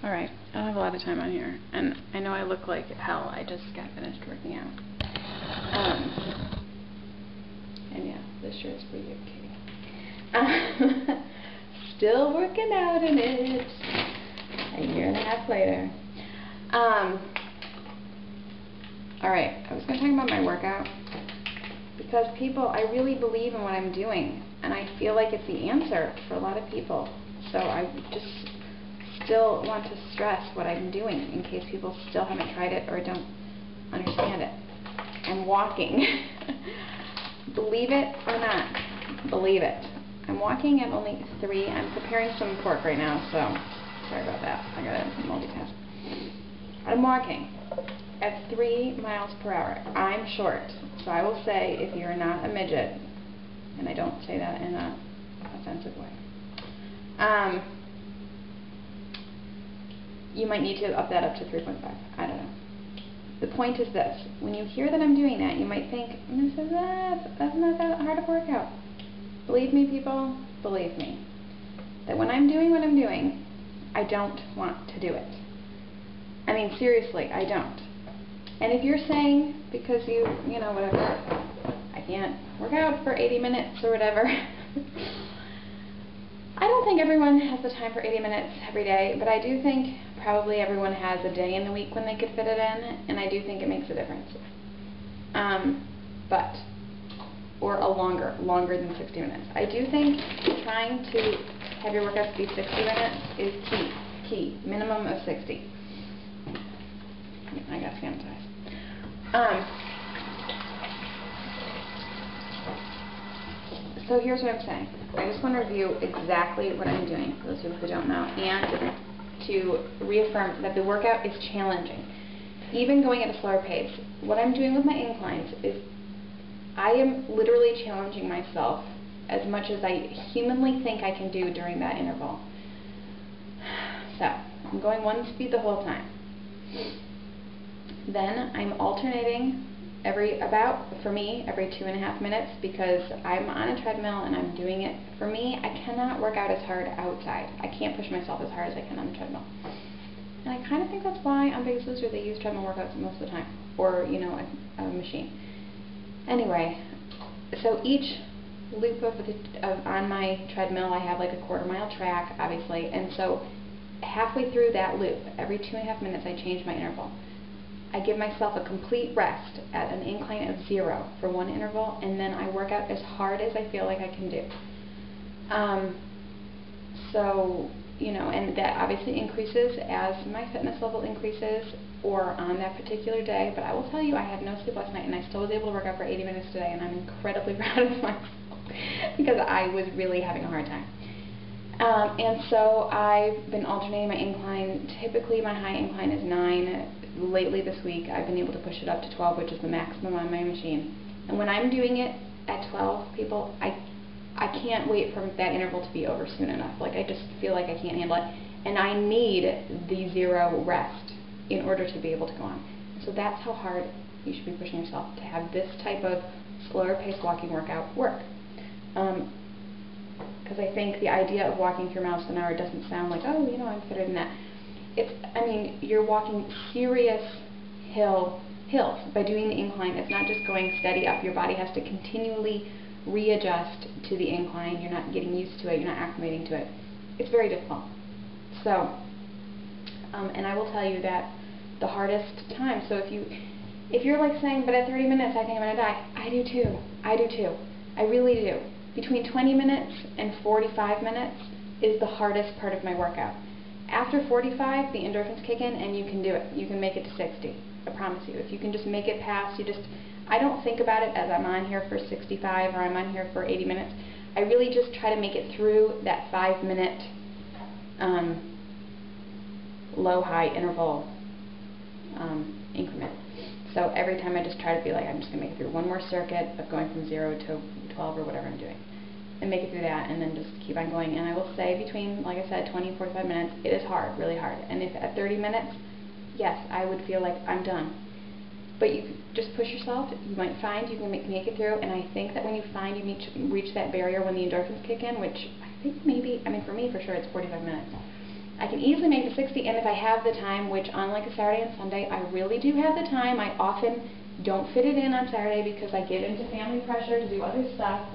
Alright, I don't have a lot of time on here, and I know I look like hell. I just got finished working out. And yeah, this shirt's for you, Katie. Still working out in it. A year and a half later. Alright, I was going to talk about my workout. Because I really believe in what I'm doing. And I feel like it's the answer for a lot of people. So I just still want to stress what I'm doing in case people still haven't tried it or don't understand it. I'm walking. Believe it or not, believe it. I'm walking at only 3. I'm preparing some pork right now, so sorry about that. I gotta multitask. I'm walking at 3 miles per hour. I'm short, so I will say if you're not a midget, and I don't say that in an offensive way, you might need to up that up to 3.5. I don't know. The point is this. When you hear that I'm doing that, you might think, that's not that hard of a workout. Believe me, people, believe me. That when I'm doing what I'm doing, I don't want to do it. I mean, seriously, I don't. And if you're saying, because you know, whatever, I can't work out for 80 minutes or whatever, I don't think everyone has the time for 80 minutes every day, but I do think probably everyone has a day in the week when they could fit it in, and I do think it makes a difference. Or a longer than 60 minutes. I do think trying to have your workouts be 60 minutes is key. Minimum of 60. I got sanitized. So here's what I'm saying. I just want to review exactly what I'm doing, for those people who don't know, and to reaffirm that the workout is challenging. Even going at a slower pace, what I'm doing with my inclines is I am literally challenging myself as much as I humanly think I can do during that interval. So, I'm going 1 speed the whole time. Then I'm alternating every 2.5 minutes, because I'm on a treadmill and I'm doing it. For me, I cannot work out as hard outside. I can't push myself as hard as I can on the treadmill. And I kind of think that's why on Biggest Loser they use treadmill workouts most of the time, or a machine. Anyway, so each loop on my treadmill I have like a 1/4 mile track, obviously, and so halfway through that loop, every 2.5 minutes I change my interval. I give myself a complete rest at an incline of 0 for 1 interval, and then I work out as hard as I feel like I can do. And that obviously increases as my fitness level increases, or on that particular day, but I will tell you, I had no sleep last night, and I still was able to work out for 80 minutes today, and I'm incredibly proud of myself, because I was really having a hard time. And so I've been alternating my incline. Typically my high incline is 9. Lately this week I've been able to push it up to 12, which is the maximum on my machine. And when I'm doing it at 12, people, I can't wait for that interval to be over soon enough. Like, I just feel like I can't handle it. And I need the 0 rest in order to be able to go on. So that's how hard you should be pushing yourself, to have this type of slower paced walking workout work. Because I think the idea of walking 3 miles an hour doesn't sound like, oh, I'm fitter than that. You're walking serious hills by doing the incline. It's not just going steady up. Your body has to continually readjust to the incline. You're not getting used to it. You're not acclimating to it. It's very difficult. So, and I will tell you that the hardest time, so if you're like saying, but at 30 minutes I think I'm going to die, I do too. I really do. Between 20 minutes and 45 minutes is the hardest part of my workout. After 45, the endorphins kick in and you can do it. You can make it to 60. I promise you. If you can just make it past, I don't think about it as I'm on here for 65 or I'm on here for 80 minutes. I really just try to make it through that 5-minute low-high interval increment. So every time I just try to be like, I'm just going to make it through one more circuit of going from 0 to 12 or whatever I'm doing. And make it through that, and then just keep on going. And I will say between, like I said, 20 and 45 minutes, it is hard, really hard. And if at 30 minutes, yes, I would feel like I'm done. But you just push yourself. You might find you can make it through. And I think that when you find you reach that barrier when the endorphins kick in, which I think maybe, for me, for sure, it's 45 minutes. I can easily make the 60, and if I have the time, which on like a Saturday and Sunday, I really do have the time. I often don't fit it in on Saturday because I get into family pressure to do other stuff,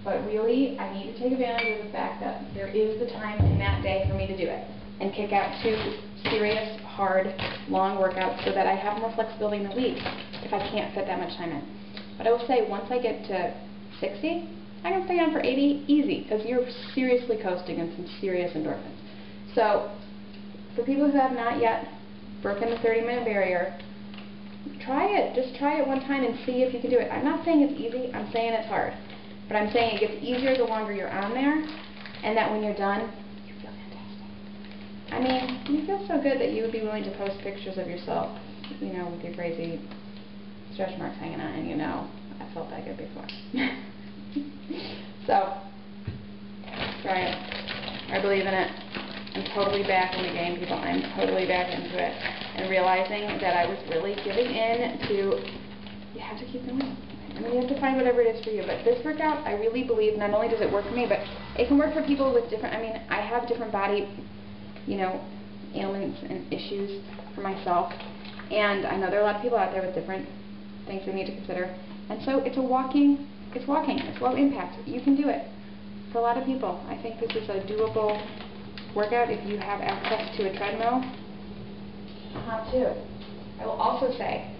but really, I need to take advantage of the fact that there is the time in that day for me to do it and kick out 2 serious, hard, long workouts so that I have more flexibility in the week if I can't fit that much time in. But I will say, once I get to 60, I can stay on for 80 easy, because you're seriously coasting in some serious endorphins. So, for people who have not yet broken the 30-minute barrier, try it. Just try it one time and see if you can do it. I'm not saying it's easy, I'm saying it's hard. But I'm saying it gets easier the longer you're on there, and that when you're done, you feel fantastic. I mean, you feel so good that you would be willing to post pictures of yourself, you know, with your crazy stretch marks hanging out, and you know, I felt that good before. So, try it. I believe in it. I'm totally back in the game, people. I'm totally back into it. And realizing that I was really giving in to, you have to keep going. I mean, you have to find whatever it is for you. But this workout, I really believe, not only does it work for me, but it can work for people with different, I mean, I have different body, you know, ailments and issues for myself. And I know there are a lot of people out there with different things they need to consider. And so it's walking, it's low impact. You can do it. For a lot of people, I think this is a doable workout if you have access to a treadmill. How to. I will also say,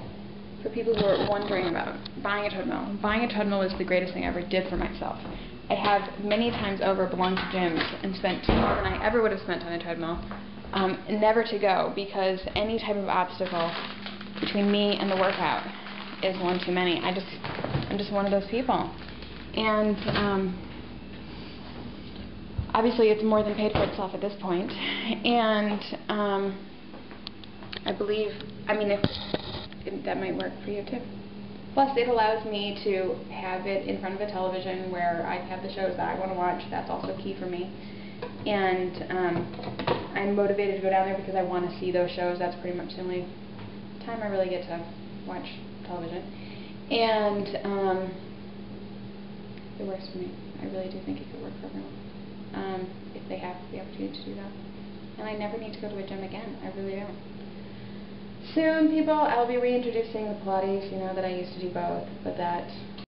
for people who are wondering about buying a treadmill was the greatest thing I ever did for myself. I have many times over belonged to gyms and spent more than I ever would have spent on a treadmill, never to go, because any type of obstacle between me and the workout is one too many. I'm just one of those people. And obviously it's more than paid for itself at this point. And I believe, I mean, if that might work for you too. Plus, it allows me to have it in front of a television where I have the shows that I want to watch. That's also key for me. And I'm motivated to go down there because I want to see those shows. That's pretty much the only time I really get to watch television. And it works for me. I really do think it could work for everyone if they have the opportunity to do that. And I never need to go to a gym again. I really don't. Soon, people, I'll be reintroducing the Pilates, you know, that I used to do both, but that